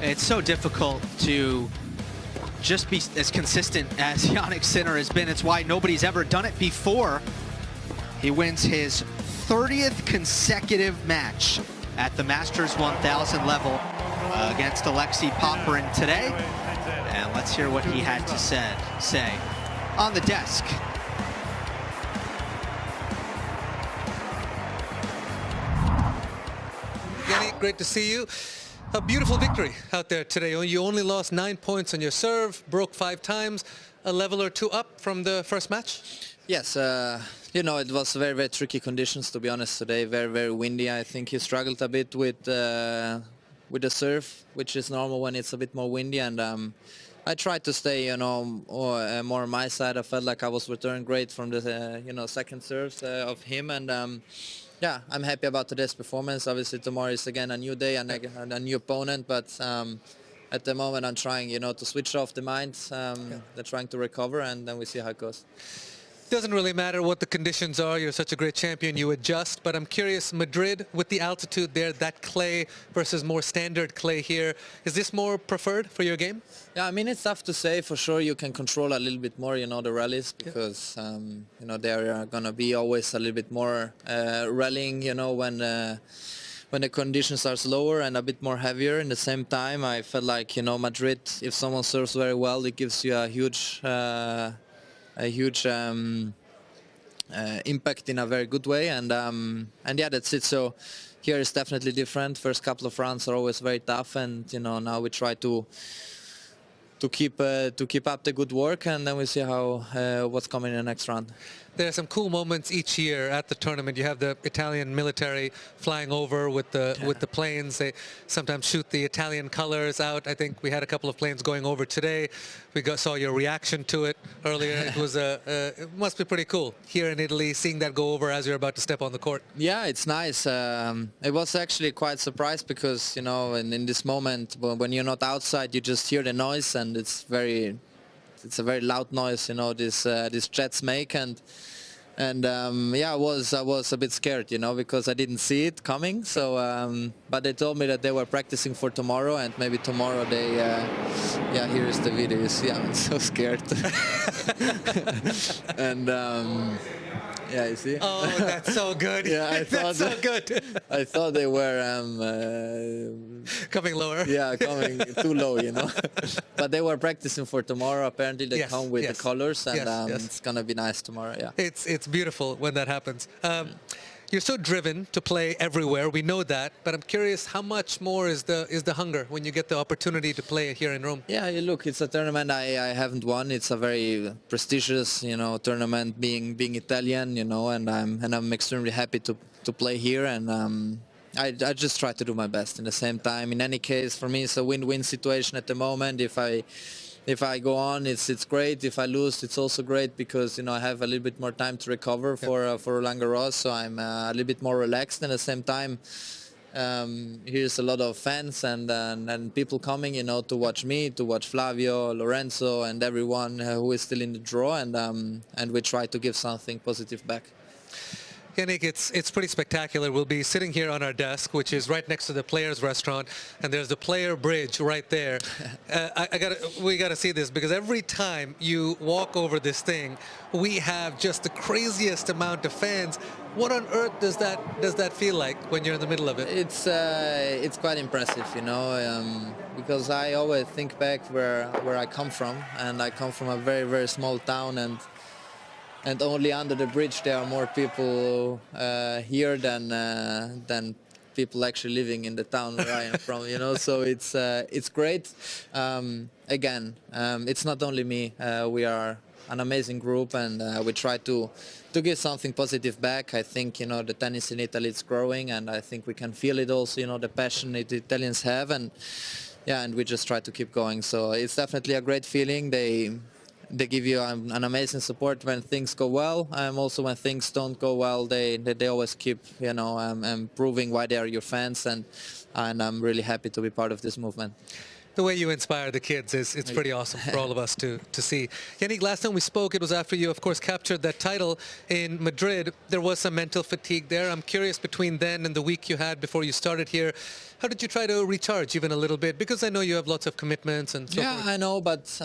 It's so difficult to just be as consistent as Jannik Sinner has been. It's why nobody's ever done it before. He wins his 30th consecutive match at the Masters 1000 level against Alexei Popyrin today. And let's hear what he had to say on the desk. Yanni, great to see you. A beautiful victory out there today. You only lost 9 points on your serve, broke 5 times, a level or 2 up from the first match. Yes, you know, it was very, very tricky conditions, to be honest, today. Very, very windy. I think he struggled a bit with the serve, which is normal when it's a bit more windy. And I tried to stay, you know, more on my side. I felt like I was returning great from the, you know, second serves of him. And yeah, I'm happy about today's performance. Obviously, tomorrow is again a new day and a new opponent. But at the moment, I'm trying, you know, to switch off the mind. They're trying to recover, and then we see how it goes. Doesn't really matter what the conditions are. You're such a great champion. You adjust. But I'm curious, Madrid, with the altitude there, that clay versus more standard clay here, is this more preferred for your game? Yeah, I mean, it's tough to say. For sure, you can control a little bit more, you know, the rallies because, you know, they're going to be always a little bit more rallying, you know, when the conditions are slower and a bit more heavier. In the same time, I felt like, you know, Madrid, if someone serves very well, it gives you a huge impact in a very good way, and yeah, that's it. So here is definitely different. First couple of rounds are always very tough, and you know, now we try to keep up the good work, and then we see how what's coming in the next round. There are some cool moments each year at the tournament. You have the Italian military flying over with the planes. They sometimes shoot the Italian colors out. I think we had a couple of planes going over today. We saw your reaction to it earlier. It was it must be pretty cool here in Italy, seeing that go over as you're about to step on the court. Yeah, it's nice. It was actually quite surprised because, you know, in this moment when you're not outside, you just hear the noise, and it's a very loud noise, you know, these jets make, and yeah, I was a bit scared, you know, because I didn't see it coming. So, but they told me that they were practicing for tomorrow, and maybe tomorrow they, yeah, here is the video. You see, I'm so scared. And yeah, you see. Oh, that's so good. Yeah, I thought that's so good. I thought they were coming lower. Yeah, coming too low, you know. But they were practicing for tomorrow. Apparently, they come with the colors, and it's gonna be nice tomorrow. Yeah. It's beautiful when that happens. You're so driven to play everywhere. We know that, but I'm curious, how much more is the hunger when you get the opportunity to play here in Rome? Yeah, look, it's a tournament I haven't won. It's a very prestigious, you know, tournament, being Italian, you know, and I'm extremely happy to play here, and I just try to do my best. In the same time, in any case, for me, it's a win-win situation at the moment. If I go on, it's great. If I lose, it's also great because, you know, I have a little bit more time to recover for Roland Garros, so I'm a little bit more relaxed. And at the same time, here's a lot of fans and people coming, you know, to watch me, to watch Flavio, Lorenzo, and everyone who is still in the draw, and we try to give something positive back. Yannick, it's pretty spectacular. We'll be sitting here on our desk, which is right next to the Players Restaurant, and there's the Player Bridge right there. We gotta see this, because every time you walk over this thing, we have just the craziest amount of fans. What on earth does that feel like when you're in the middle of it? It's quite impressive, you know, because I always think back where I come from, and I come from a very, very small town, and only under the bridge there are more people here than people actually living in the town where I am from, you know. So it's great. Again, it's not only me. We are an amazing group, and we try to give something positive back. I think, you know, the tennis in Italy is growing, and I think we can feel it also, you know, the passion that the Italians have, and yeah, and we just try to keep going. So it's definitely a great feeling. they give you an amazing support when things go well. Also when things don't go well, they always keep, you know, proving why they are your fans, and I'm really happy to be part of this movement. The way you inspire the kids is it's pretty awesome for all of us to see. Yannick, last time we spoke, it was after you, of course, captured that title in Madrid. There was some mental fatigue there. I'm curious, between then and the week you had before you started here, how did you try to recharge even a little bit? Because I know you have lots of commitments and so forth. Yeah, I know, but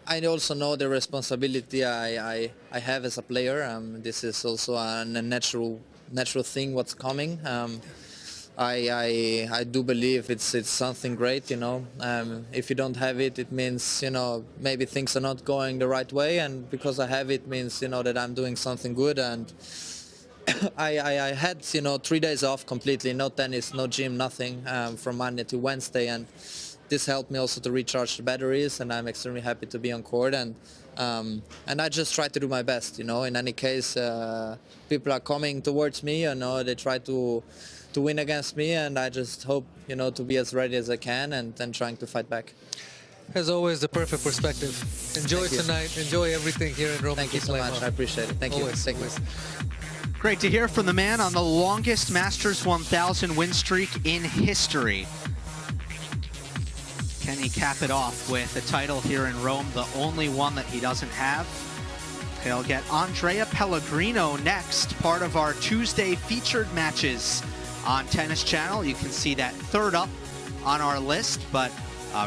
I also know the responsibility I have as a player. This is also a natural thing what's coming. I do believe it's something great, you know. If you don't have it, it means, you know, maybe things are not going the right way, and because I have it means, you know, that I'm doing something good. And I had, you know, 3 days off completely, no tennis, no gym, nothing, from Monday to Wednesday, and this helped me also to recharge the batteries, and I'm extremely happy to be on court, and I just try to do my best, you know. In any case, people are coming towards me, you know, they try to win against me, and I just hope, you know, to be as ready as I can and then trying to fight back. As always, the perfect perspective. Enjoy tonight. Enjoy everything here in Rome. Thank you so much. I appreciate it. Thank you. Always. Thank you. Great to hear from the man on the longest Masters 1000 win streak in history. Can he cap it off with a title here in Rome, the only one that he doesn't have? He'll get Andrea Pellegrino next, part of our Tuesday featured matches on Tennis Channel. You can see that third up on our list, but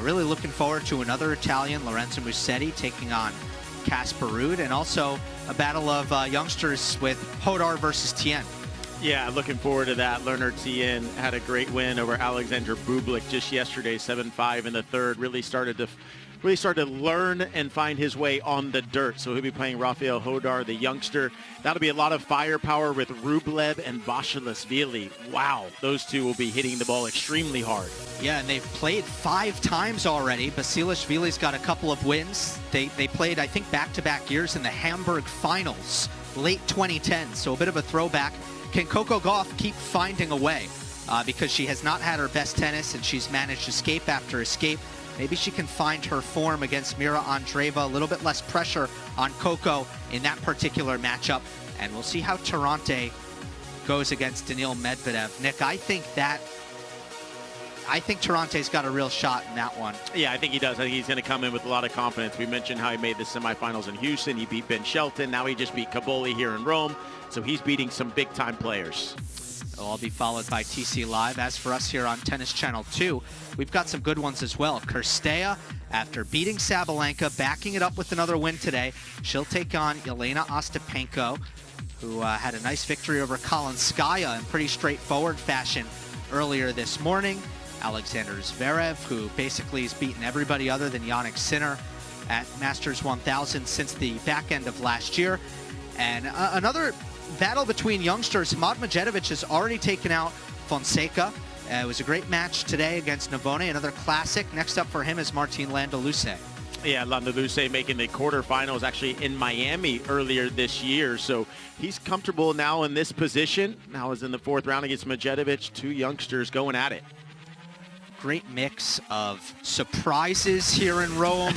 really looking forward to another Italian, Lorenzo Musetti, taking on Casper Ruud, and also a battle of youngsters with Hodar versus Tien. Yeah, looking forward to that. Leonard Tien had a great win over Alexander Bublik just yesterday, 7-5 in the third. Really started to learn and find his way on the dirt. So he'll be playing Rafael Hodar, the youngster. That'll be a lot of firepower with Rublev and Basilashvili. Wow, those two will be hitting the ball extremely hard. Yeah, and they've played 5 times already. Basilashvili's got a couple of wins. They played, I think, back-to-back years in the Hamburg finals, late 2010. So a bit of a throwback. Can Coco Gauff keep finding a way? Because she has not had her best tennis, and she's managed escape after escape. Maybe she can find her form against Mira Andreeva, a little bit less pressure on Coco in that particular matchup. And we'll see how Tirante goes against Daniil Medvedev. Nick, I think Tarante's got a real shot in that one. Yeah, I think he does. I think he's going to come in with a lot of confidence. We mentioned how he made the semifinals in Houston. He beat Ben Shelton. Now he just beat Caboli here in Rome. So he's beating some big-time players. It'll all be followed by TC Live. As for us here on Tennis Channel 2, we've got some good ones as well. Cirstea, after beating Sabalenka, backing it up with another win today. She'll take on Elena Ostapenko, who had a nice victory over Kalinskaya in pretty straightforward fashion earlier this morning. Alexander Zverev, who basically has beaten everybody other than Jannik Sinner at Masters 1000 since the back end of last year. And another battle between youngsters. Hamad Medjedovic has already taken out Fonseca. It was a great match today against Navone, another classic. Next up for him is Martin Landaluce. Yeah, Landaluce making the quarterfinals actually in Miami earlier this year. So he's comfortable now in this position. Now is in the 4th round against Medjedovic. 2 youngsters going at it. Great mix of surprises here in Rome.